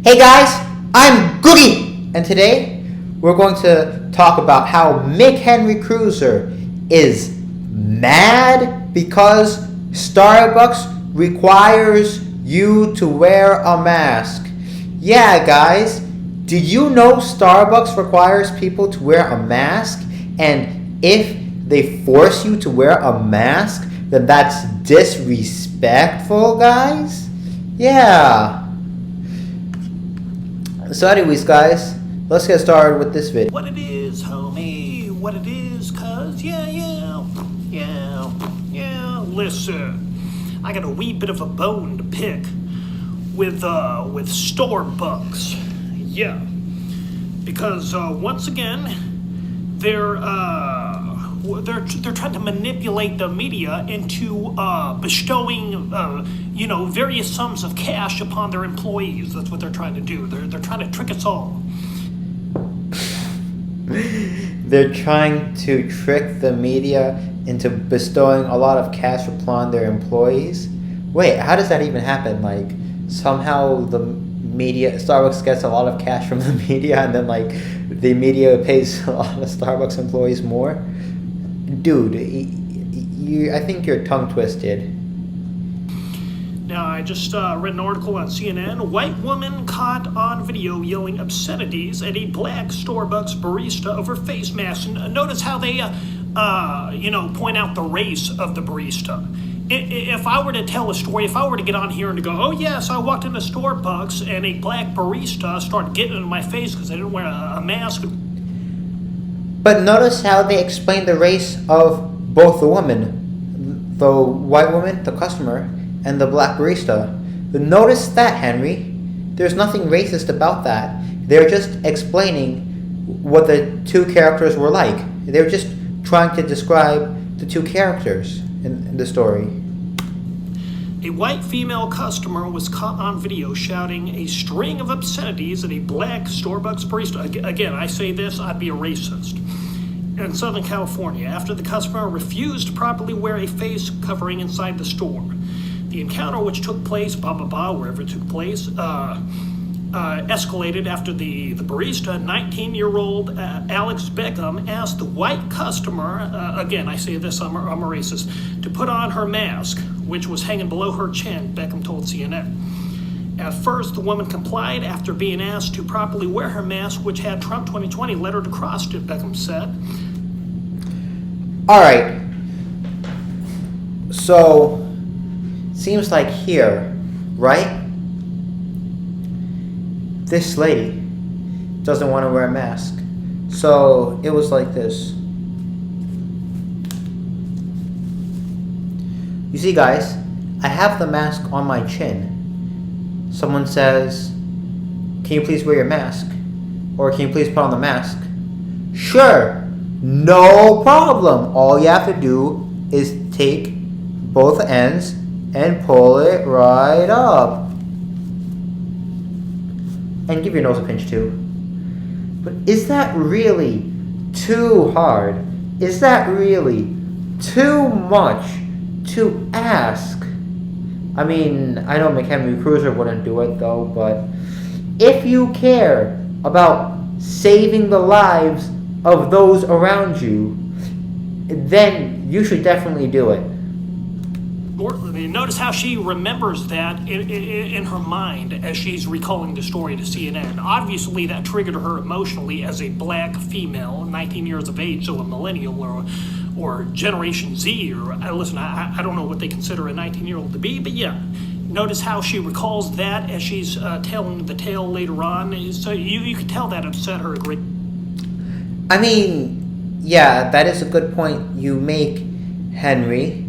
Hey guys, I'm Goody, and today we're going to talk about how McHenry Cruiser is mad because Starbucks requires you to wear a mask. Yeah, guys, did you know Starbucks requires people to wear a mask? And if they force you to wear a mask, then that's disrespectful, guys? Yeah. So anyways, guys, let's get started with this video. What it is, homie, what it is, cuz, listen, I got a wee bit of a bone to pick with Starbucks, because, once again, they're trying to manipulate the media into bestowing, various sums of cash upon their employees. That's what they're trying to do. They're trying to trick us all. They're trying to trick the media into bestowing a lot of cash upon their employees. Wait, how does that even happen? Like, somehow the media, Starbucks gets a lot of cash from the media, and then like the media pays a lot of Starbucks employees more? Dude, I think you're tongue twisted. Now, I just read an article on CNN. White woman caught on video yelling obscenities at a black Starbucks barista over face mask. And notice how they, point out the race of the barista. If I were to tell a story, if I were to get on here and to go, oh yes, I walked into Starbucks and a black barista started getting in my face because I didn't wear a mask. But notice how they explain the race of both the woman, the white woman, the customer, and the black barista. Notice that, Henry. There's nothing racist about that. They're just explaining what the two characters were like. They're just trying to describe the two characters in the story. A white female customer was caught on video shouting a string of obscenities at a black Starbucks barista. Again, I say this, I'd be a racist. In Southern California, after the customer refused to properly wear a face covering inside the store. The encounter, which took place, wherever it took place, escalated after the barista, 19-year-old Alex Beckham, asked the white customer, again, I say this, I'm a racist, to put on her mask, which was hanging below her chin, Beckham told CNN. At first, the woman complied after being asked to properly wear her mask, which had Trump 2020 lettered across it, Beckham said. All right. So, seems like here, right? This lady doesn't want to wear a mask. So, it was like this. You see, guys, I have the mask on my chin. Someone says, can you please wear your mask? Or can you please put on the mask? Sure, no problem. All you have to do is take both ends and pull it right up. And give your nose a pinch too. But is that really too hard? Is that really too much to ask? I mean, I know McHenry Cruiser wouldn't do it though, but if you care about saving the lives of those around you, then you should definitely do it. Notice how she remembers that in her mind as she's recalling the story to CNN. Obviously, that triggered her emotionally as a black female, 19 years of age, so a millennial or Generation Z, or listen, I don't know what they consider a 19-year-old to be, but yeah. Notice how she recalls that as she's telling the tale later on. So you can tell that upset her a great. I mean, yeah, that is a good point you make, Henry.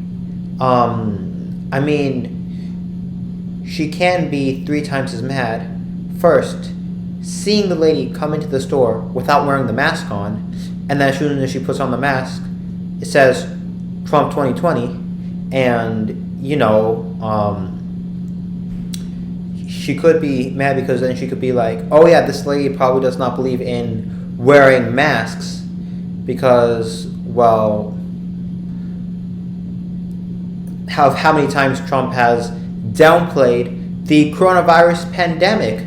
I mean, she can be 3 times as mad. First, seeing the lady come into the store without wearing the mask on, and then as soon as she puts on the mask, it says Trump 2020, and, she could be mad because then she could be like, oh yeah, this lady probably does not believe in wearing masks because, well, how many times Trump has downplayed the coronavirus pandemic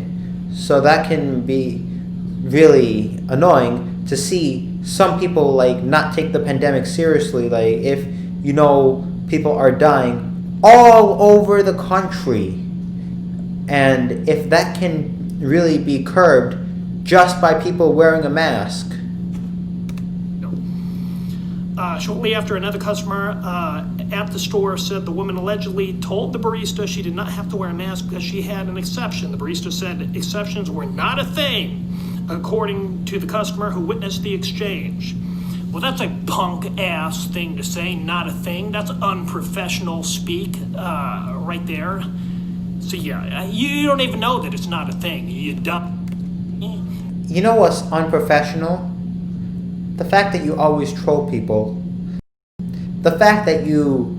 So that can be really annoying to see some people like not take the pandemic seriously. Like if you know people are dying all over the country, and if that can really be curbed just by people wearing a mask. Shortly after, another customer at the store said the woman allegedly told the barista she did not have to wear a mask because she had an exception. The barista said exceptions were not a thing, according to the customer who witnessed the exchange. Well, that's a punk-ass thing to say, not a thing. That's unprofessional speak right there. So yeah, you don't even know that it's not a thing. You dumb. You know what's unprofessional? The fact that you always troll people. The fact that you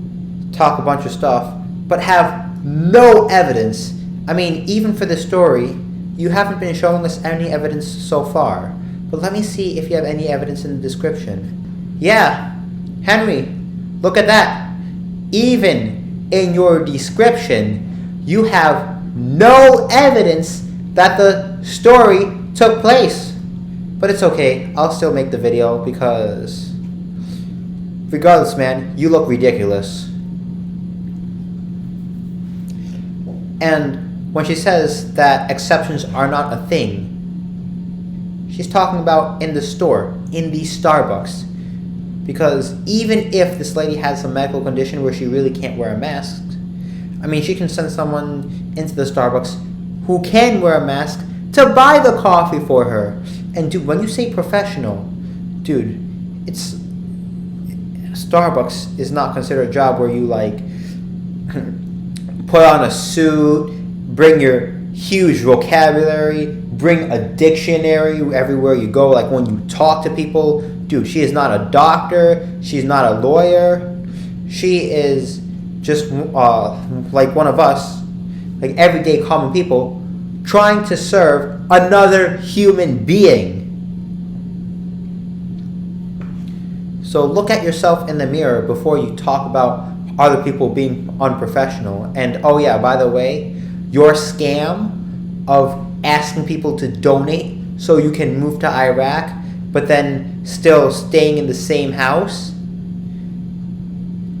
talk a bunch of stuff but have no evidence. I mean, even for the story, you haven't been showing us any evidence so far. But let me see if you have any evidence in the description. Yeah, Henry, look at that. Even in your description, you have no evidence that the story took place. But it's okay, I'll still make the video because regardless, man, you look ridiculous. And when she says that exceptions are not a thing, she's talking about in the store, in the Starbucks. Because even if this lady has a medical condition where she really can't wear a mask, I mean, she can send someone into the Starbucks who can wear a mask to buy the coffee for her. And dude, when you say professional, dude, it's Starbucks is not considered a job where you like put on a suit, bring your huge vocabulary, bring a dictionary everywhere you go. Like when you talk to people, dude, she is not a doctor, she's not a lawyer, she is just like one of us, like everyday common people trying to serve another human being. So look at yourself in the mirror before you talk about other people being unprofessional. And oh yeah, by the way, your scam of asking people to donate so you can move to Iraq, but then still staying in the same house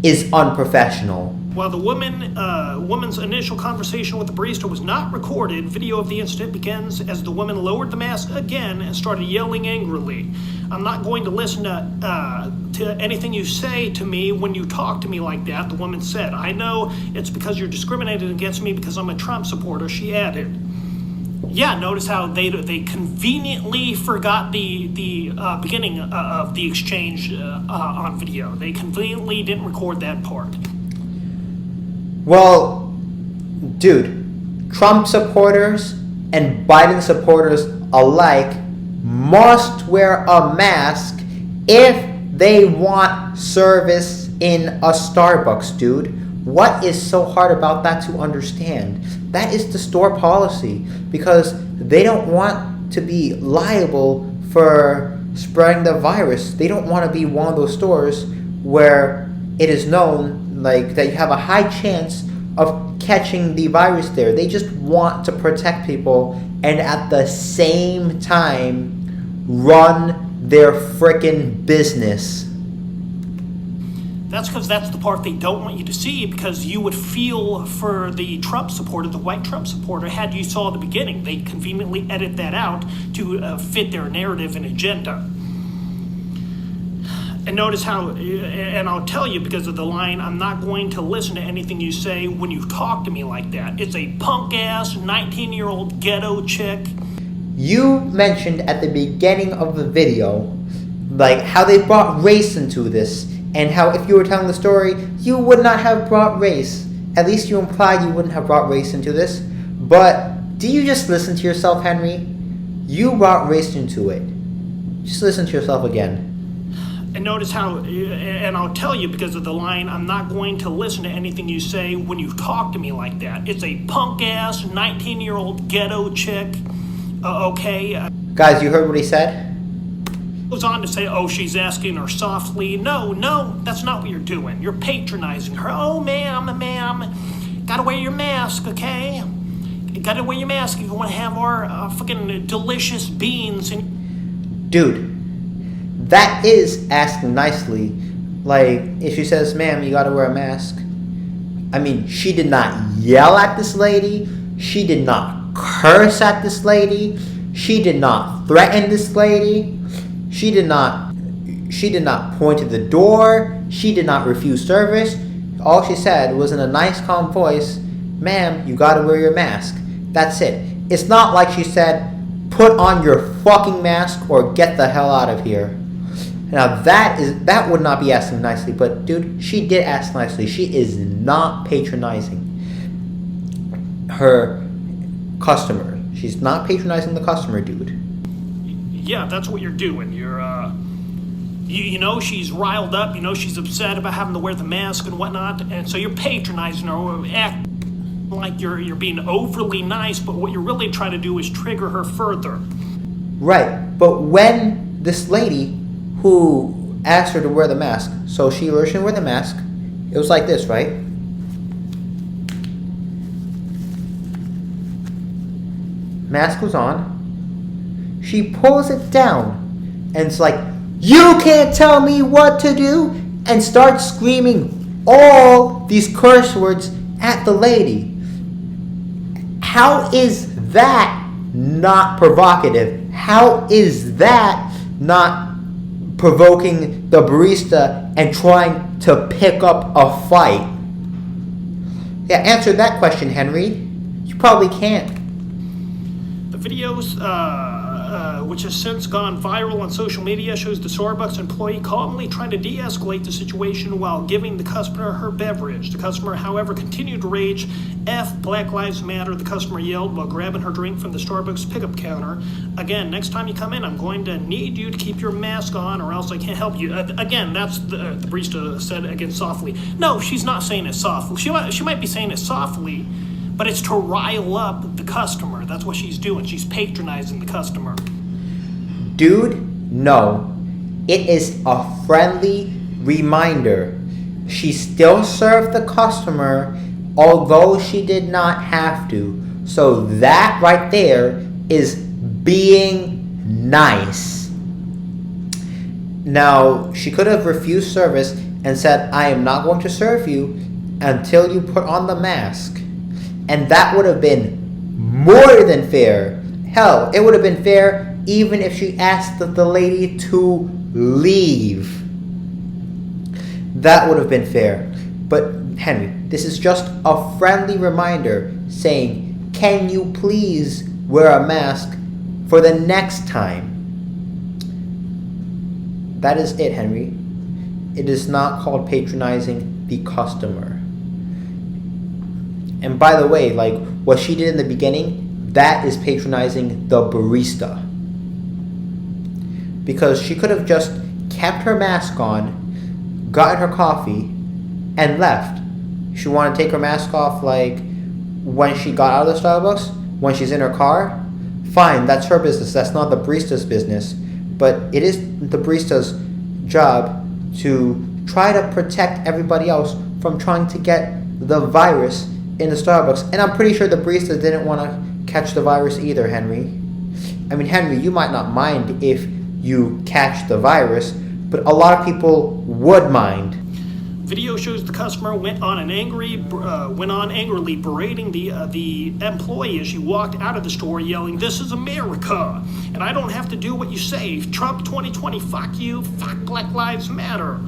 is unprofessional. While the woman's initial conversation with the barista was not recorded, video of the incident begins as the woman lowered the mask again and started yelling angrily. I'm not going to listen to anything you say to me when you talk to me like that, the woman said. I know it's because you're discriminating against me because I'm a Trump supporter, she added. Yeah, notice how they conveniently forgot the beginning of the exchange on video. They conveniently didn't record that part. Well, dude, Trump supporters and Biden supporters alike must wear a mask if they want service in a Starbucks, dude. What is so hard about that to understand? That is the store policy because they don't want to be liable for spreading the virus. They don't want to be one of those stores where it is known like that you have a high chance of catching the virus there. They just want to protect people and at the same time run their frickin' business. That's because that's the part they don't want you to see, because you would feel for the Trump supporter, the white Trump supporter, had you saw the beginning. They conveniently edit that out to fit their narrative and agenda. And notice how, and I'll tell you because of the line, I'm not going to listen to anything you say when you talk to me like that. It's a punk-ass 19-year-old ghetto chick. You mentioned at the beginning of the video, like how they brought race into this, and how if you were telling the story, you would not have brought race. At least you implied you wouldn't have brought race into this. But do you just listen to yourself, Henry? You brought race into it. Just listen to yourself again. And notice how, and I'll tell you because of the line, I'm not going to listen to anything you say when you talk to me like that. It's a punk-ass 19-year-old ghetto chick, okay? Guys, you heard what he said? Goes on to say, oh, she's asking her softly. No, that's not what you're doing. You're patronizing her. Oh, ma'am, gotta wear your mask, okay? You gotta wear your mask if you want to have our fucking delicious beans and... Dude, that is asking nicely. Like, if she says, ma'am, you gotta wear a mask. I mean, she did not yell at this lady. She did not curse at this lady. She did not threaten this lady. She did not point to the door. She did not refuse service. All she said was in a nice, calm voice, ma'am, you gotta wear your mask. That's it. It's not like she said, put on your fucking mask or get the hell out of here. Now that would not be asking nicely, but dude, she did ask nicely. She is not patronizing her customer. She's not patronizing the customer, dude. Yeah, that's what you're doing. You're, you know she's riled up, you know she's upset about having to wear the mask and whatnot, and so you're patronizing her, or act like you're being overly nice, but what you're really trying to do is trigger her further. Right, but when this lady who asked her to wear the mask, so she originally wore the mask, it was like this, right? Mask was on. She pulls it down, and it's like, you can't tell me what to do, and starts screaming all these curse words at the lady. How is that not provocative? How is that not provoking the barista and trying to pick up a fight? Yeah, answer that question, Henry. You probably can't. The videos, which has since gone viral on social media, shows the Starbucks employee calmly trying to de-escalate the situation while giving the customer her beverage. The customer, however, continued to rage. F Black Lives Matter, the customer yelled while grabbing her drink from the Starbucks pickup counter. Again, next time you come in, I'm going to need you to keep your mask on or else I can't help you. Again, that's the barista said again softly. No, she's not saying it softly. She might be saying it softly, but it's to rile up the customer. That's what she's doing. She's patronizing the customer. Dude, no. It is a friendly reminder. She still served the customer, although she did not have to. So that right there is being nice. Now, she could have refused service and said, I am not going to serve you until you put on the mask. And that would have been more than fair. Hell, it would have been fair even if she asked the lady to leave. That would have been fair. But Henry, this is just a friendly reminder saying, can you please wear a mask for the next time? That is it, Henry. It is not called patronizing the customer. And by the way, like what she did in the beginning, that is patronizing the barista. Because she could have just kept her mask on, gotten her coffee, and left. She wanted to take her mask off like when she got out of the Starbucks, when she's in her car. Fine, that's her business. That's not the barista's business. But it is the barista's job to try to protect everybody else from trying to get the virus in the Starbucks. And I'm pretty sure the barista didn't want to catch the virus either, Henry. I mean, Henry, you might not mind if you catch the virus, but a lot of people would mind. Video shows the customer went on angrily berating the employee as she walked out of the store, yelling, "This is America, and I don't have to do what you say. Trump 2020, fuck you, fuck Black Lives Matter."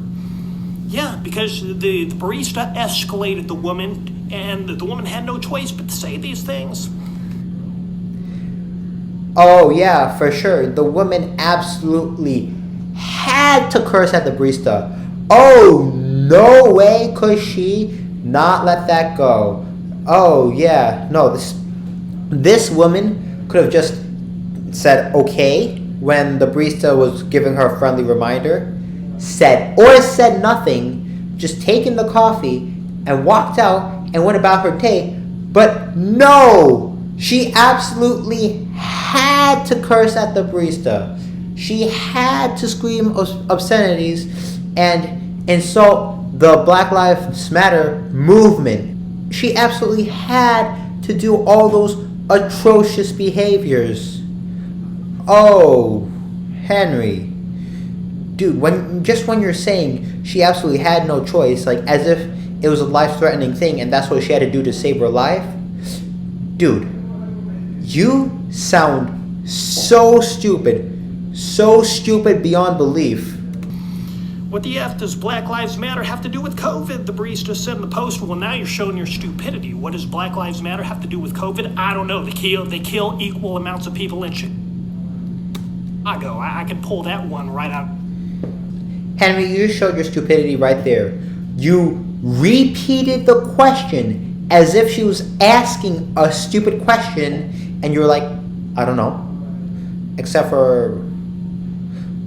Yeah, because the barista escalated the woman, and the woman had no choice but to say these things. Oh yeah, for sure. The woman absolutely had to curse at the barista. Oh, no way could she not let that go. Oh yeah, no, this woman could have just said okay when the barista was giving her a friendly reminder, said nothing, just taken the coffee and walked out and went about her day. But no, she absolutely had to curse at the barista. She had to scream obscenities and insult the Black Lives Matter movement. She absolutely had to do all those atrocious behaviors. Oh, Henry. Dude, when you're saying she absolutely had no choice, like as if it was a life-threatening thing and that's what she had to do to save her life. Dude, you sound so stupid beyond belief. What the F does Black Lives Matter have to do with COVID? The barista said in the post. Well, now you're showing your stupidity. What does Black Lives Matter have to do with COVID? I don't know. They kill equal amounts of people in Chicago. I could pull that one right out. Henry, you just showed your stupidity right there. You repeated the question as if she was asking a stupid question, and you're like, I don't know. Except for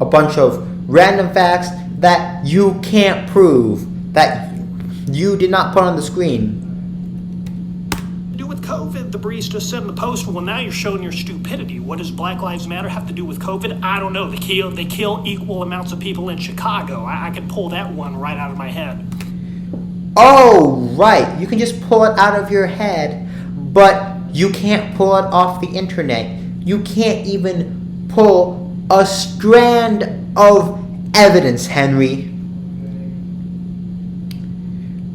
a bunch of random facts that you can't prove, that you did not put on the screen. To do with COVID, the barista said in the post. Well, now you're showing your stupidity. What does Black Lives Matter have to do with COVID? I don't know. They kill equal amounts of people in Chicago. I could pull that one right out of my head. Oh, right. You can just pull it out of your head, but you can't pull it off the internet. You can't even pull a strand of evidence, Henry.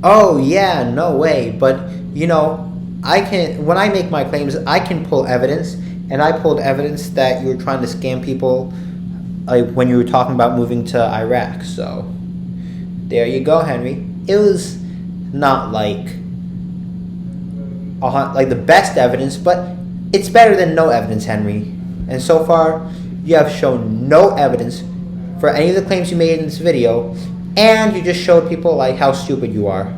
Oh yeah, no way. But you know, when I make my claims, I can pull evidence, and I pulled evidence that you were trying to scam people, like when you were talking about moving to Iraq. So there you go, Henry. It was not like the best evidence, but it's better than no evidence, Henry. And so far, you have shown no evidence for any of the claims you made in this video, and you just showed people like how stupid you are.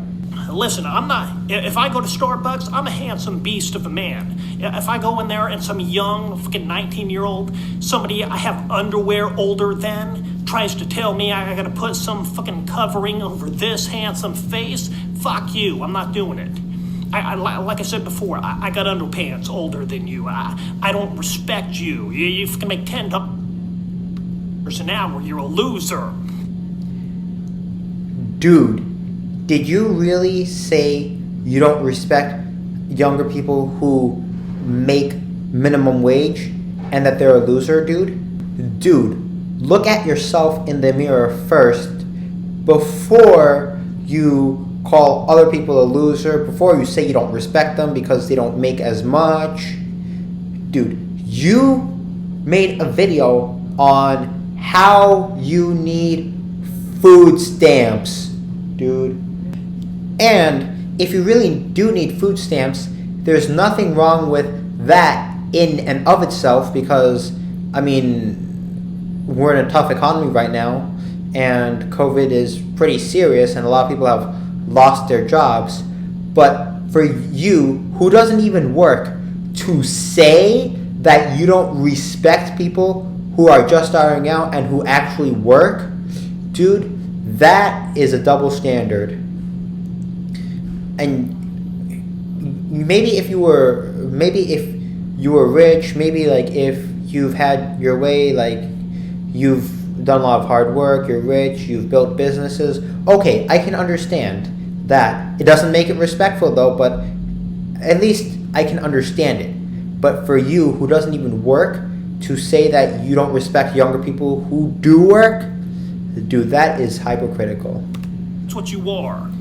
Listen, if I go to Starbucks, I'm a handsome beast of a man. If I go in there and some young fucking 19-year-old, somebody I have underwear older than, tries to tell me I gotta put some fucking covering over this handsome face, fuck you, I'm not doing it. Like I said before, I got underpants older than you. I don't respect you. You can make $10 an hour. You're a loser. Dude, did you really say you don't respect younger people who make minimum wage and that they're a loser, dude? Dude, look at yourself in the mirror first before you call other people a loser, before you say you don't respect them because they don't make as much. Dude, you made a video on how you need food stamps, dude. And if you really do need food stamps, there's nothing wrong with that in and of itself, because, I mean, we're in a tough economy right now, and COVID is pretty serious, and a lot of people have lost their jobs. But for you, who doesn't even work, to say that you don't respect people who are just starting out and who actually work, dude, that is a double standard. And maybe if you were rich, maybe like if you've had your way, like you've done a lot of hard work, you're rich, you've built businesses, okay, I can understand that. It doesn't make it respectful though, but at least I can understand it. But for you, who doesn't even work, to say that you don't respect younger people who do work, dude, that is hypocritical. That's what you are.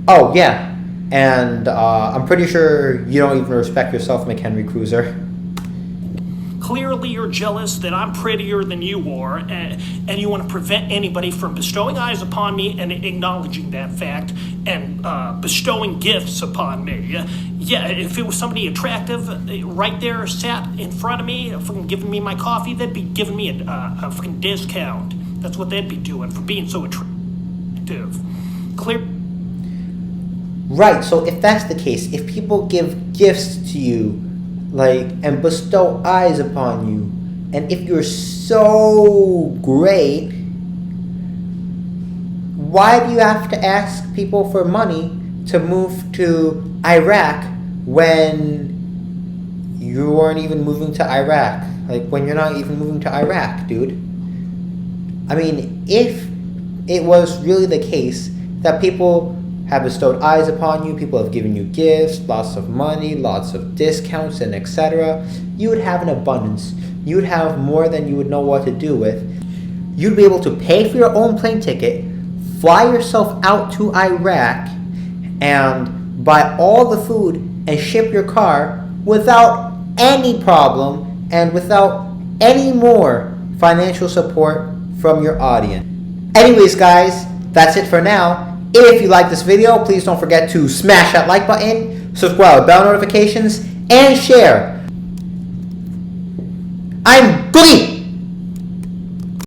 Oh yeah, and I'm pretty sure you don't even respect yourself, McHenry Cruiser. Clearly you're jealous that I'm prettier than you are, and you want to prevent anybody from bestowing eyes upon me and acknowledging that fact and bestowing gifts upon me. Yeah, if it was somebody attractive right there sat in front of me, fucking giving me my coffee, they'd be giving me a fucking discount. That's what they'd be doing for being so attractive. Clear. Right, so if that's the case, if people give gifts to you, like, and bestow eyes upon you, and if you're so great, why do you have to ask people for money to move to Iraq when you weren't even moving to Iraq? Like, when you're not even moving to Iraq, dude. I mean, if it was really the case that people have bestowed eyes upon you. People have given you gifts, lots of money, lots of discounts, and etc. You would have an abundance. You would have more than you would know what to do with. You'd be able to pay for your own plane ticket, fly yourself out to Iraq, and buy all the food and ship your car without any problem and without any more financial support from your audience. Anyways, guys, that's it for now. If you like this video, please don't forget to smash that like button, subscribe with bell notifications, and share. I'm Cookie!